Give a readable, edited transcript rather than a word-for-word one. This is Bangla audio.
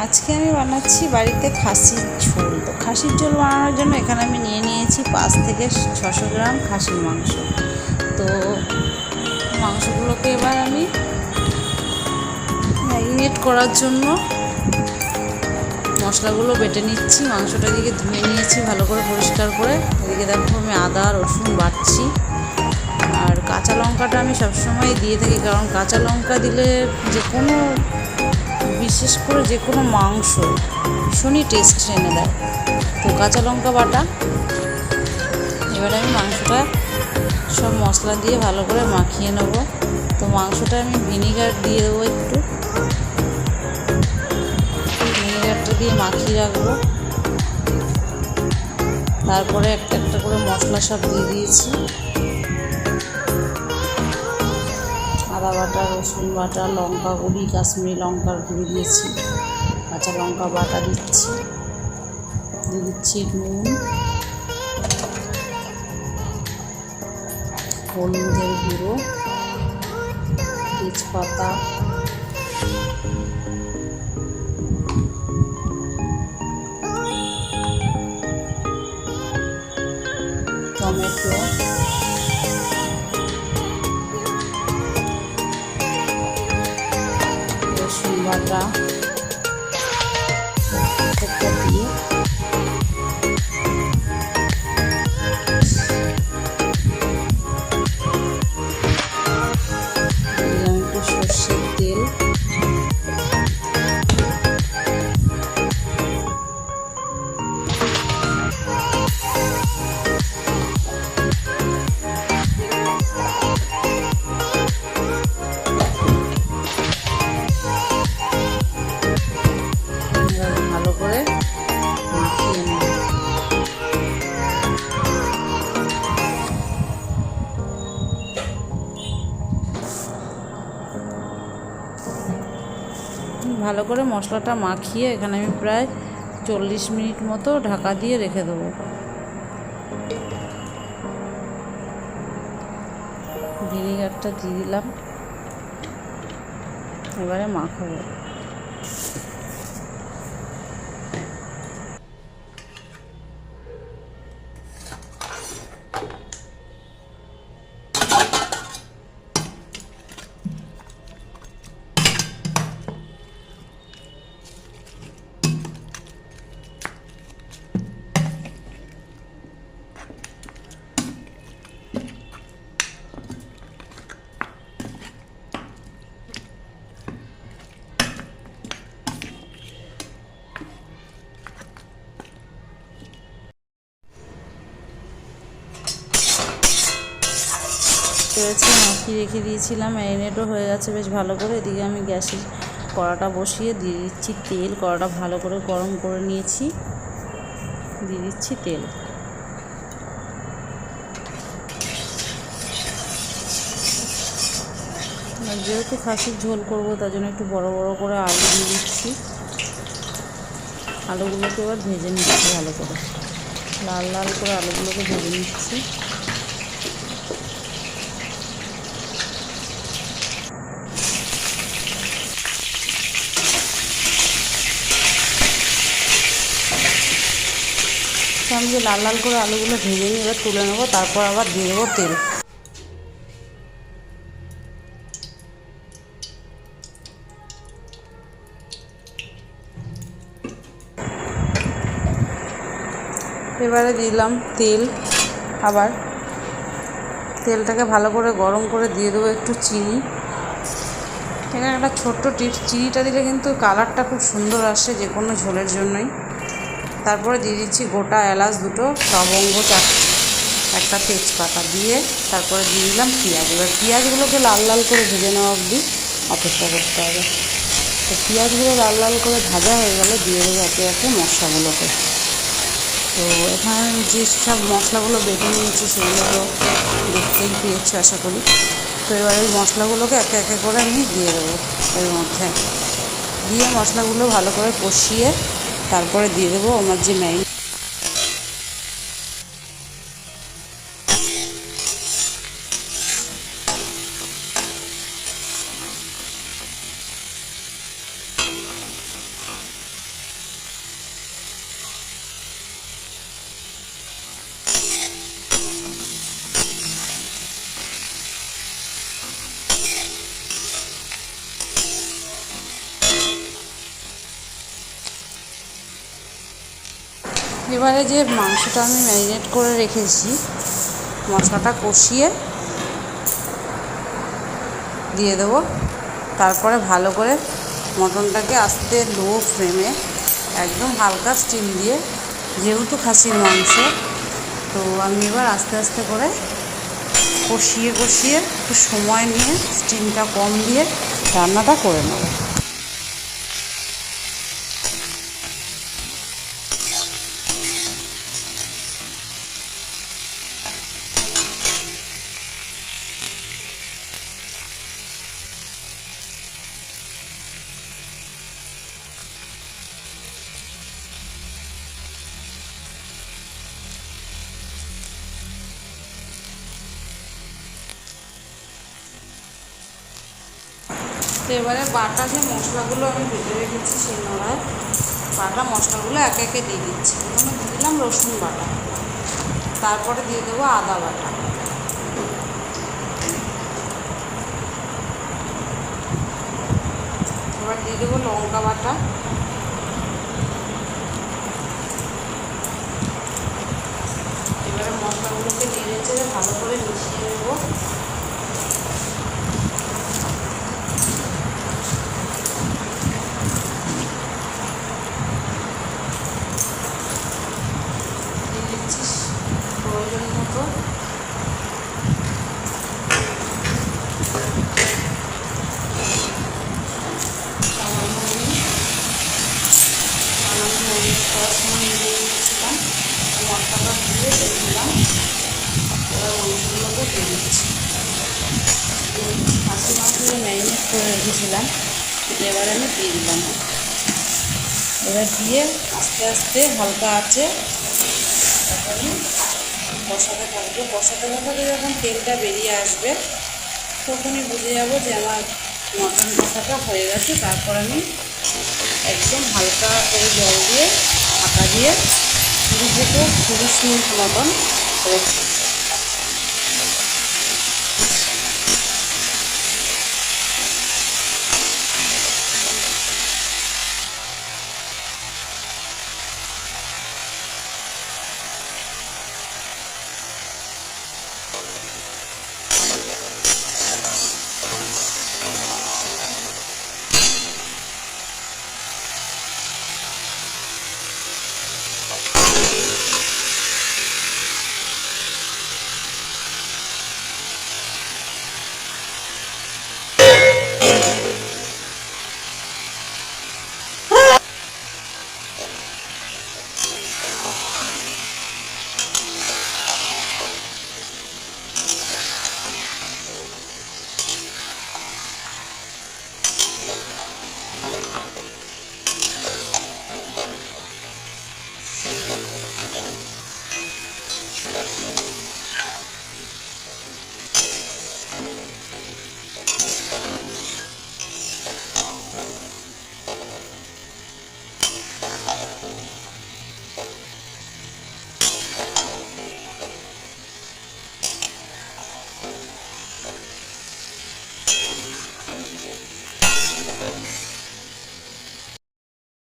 আজকে আমি বানাচ্ছি বাড়িতে খাসির ঝোল। তো খাসির ঝোল বানানোর জন্য এখানে আমি নিয়ে নিয়েছি 5 থেকে 600 গ্রাম খাসির মাংস। তো মাংসগুলোকে এবার আমি ম্যারিনেট করার জন্য মশলাগুলো বেটে নিচ্ছি। মাংসটা দিকে ধুয়ে নিয়েছি ভালো করে পরিষ্কার করে। এদিকে দেখো আমি আদা রসুন বাটছি, আর কাঁচা লঙ্কাটা আমি সবসময় দিয়ে থাকি, কারণ কাঁচা লঙ্কা দিলে যে কোনো, বিশেষ করে যে কোনো মাংস ভীষণই টেস্ট এনে দেয়। তো কাঁচা লঙ্কা বাটা। এবারে আমি মাংসটা সব মশলা দিয়ে ভালো করে মাখিয়ে নেব। তো মাংসটা আমি ভিনিগার দিয়ে দেবো, একটু ভিনিগারটা দিয়ে মাখিয়ে রাখবো। তারপরে একটা একটা করে মশলা সব দিয়ে দিয়েছি। আদা বাটা, রসুন বাটা, লঙ্কা গুঁড়ি, কাশ্মীরি লঙ্কার গুঁড়ি দিয়েছি, কাঁচা লঙ্কা বাটা দিচ্ছি, দিয়ে দিচ্ছি নুন, হলুদের গুঁড়ো, তেজপাতা, টমেটো, রসুন বাটা দিয়ে দিলাম একটু সর্ষের তেল। ভালো করে মাখিয়ে নেব। ভালো করে মশলাটা মাখিয়ে এখানে আমি প্রায় 40 মিনিট মতো ঢাকা দিয়ে রেখে দেবো। ভিনিগারটা দিয়ে দিলাম, এবারে মাখাবো। করেছি, মাখিয়ে রেখে দিয়েছিলাম, ম্যারিনেটও হয়ে গেছে বেশ ভালো করে। এদিকে আমি গ্যাসের কড়াটা বসিয়ে দিয়ে দিচ্ছি তেল। কড়াটা ভালো করে গরম করে নিয়েছি, দিয়ে দিচ্ছি তেল। যেহেতু খাসির ঝোল করবো তার জন্য একটু বড় বড় করে আলু দিয়ে দিচ্ছি। আলুগুলোকে এবার ভেজে নিচ্ছি ভালো করে, লাল লাল করে আলুগুলোকে ভেজে নিচ্ছি। আমি যে লাল লাল করে আলুগুলো ভেজে নিয়ে এবার তুলে নেবো, তারপর আবার দিয়ে দেবো তেল। এবারে দিলাম তেল, আবার তেলটাকে ভালো করে গরম করে দিয়ে দেবো একটু চিনি। এখানে একটা ছোট্ট টিপস, চিনিটা দিলে কিন্তু কালারটা খুব সুন্দর আসে যে কোনো ঝোলের জন্যই। তারপরে দিয়ে দিচ্ছি গোটা এলাচ দুটো, লবঙ্গ একটা তেজপাতা দিয়ে তারপরে দিয়ে দিলাম পেঁয়াজ। এবার পেঁয়াজগুলোকে লাল লাল করে ভেজে নেওয়া অবধি অপেক্ষা করতে হবে। তো পেঁয়াজগুলো লাল লাল করে ভাজা হয়ে গেলে দিয়ে দেবো একে একে মশলাগুলোকে। তো এখানে যে সব মশলাগুলো বেটে নিয়েছি সেগুলো তো দেখতেই পেয়েছি আশা করি। তো এবার এই মশলাগুলোকে একে একে করে আমি দিয়ে দেবো এর মধ্যে, দিয়ে মশলাগুলো ভালো করে কষিয়ে তারপরে দিয়ে দেবো আমার যে এবারে যে মাংসটা আমি ম্যারিনেট করে রেখেছি, মশলাটা কষিয়ে দিয়ে দেবো। তারপরে ভালো করে মটনটাকে আস্তে লো ফ্লেমে একদম হালকা স্টিম দিয়ে, যেহেতু খাসির মাংস, তো আমি এবার আস্তে আস্তে করে কষিয়ে কষিয়ে একটু সময় নিয়ে স্টিমটা কম দিয়ে রান্নাটা করে নেব। তো এবারে বাটা যে মশলাগুলো আমি বেটে রেখেছি সেই নোড়ায় বাটা মশলাগুলো একে একে দিয়ে দিচ্ছি। প্রথমে দিয়ে দিলাম রসুন বাটা, তারপরে দিয়ে দেবো আদা বাটা, এবার দিয়ে দেবো লঙ্কা বাটা, এবারে মশলাগুলোকে নেড়ে চেড়ে ভালো করে মিশিয়ে নেবো। প্রয়োজন মতো করার সময় নিয়ে নিয়েছিলাম, মশলাটা দিয়ে দিলাম। এবার মাংসগুলোকে দিয়ে দিচ্ছি। খাসি মাংসগুলো ম্যারিনেট করে রেখেছিলাম, এবার আমি দিয়ে দিলাম। এবার দিয়ে আস্তে আস্তে হালকা আছে আমি কষাতে থাকবো। কষাতে কষাতে যখন তেলটা বেরিয়ে আসবে তখনই বুঝে যাবো যে আমার মটন কষাটা হয়ে গেছে। তারপর আমি একদম হালকা করে জল দিয়ে ঢাকা দিয়ে 20 থেকে 30 মিনিট মতন রেখে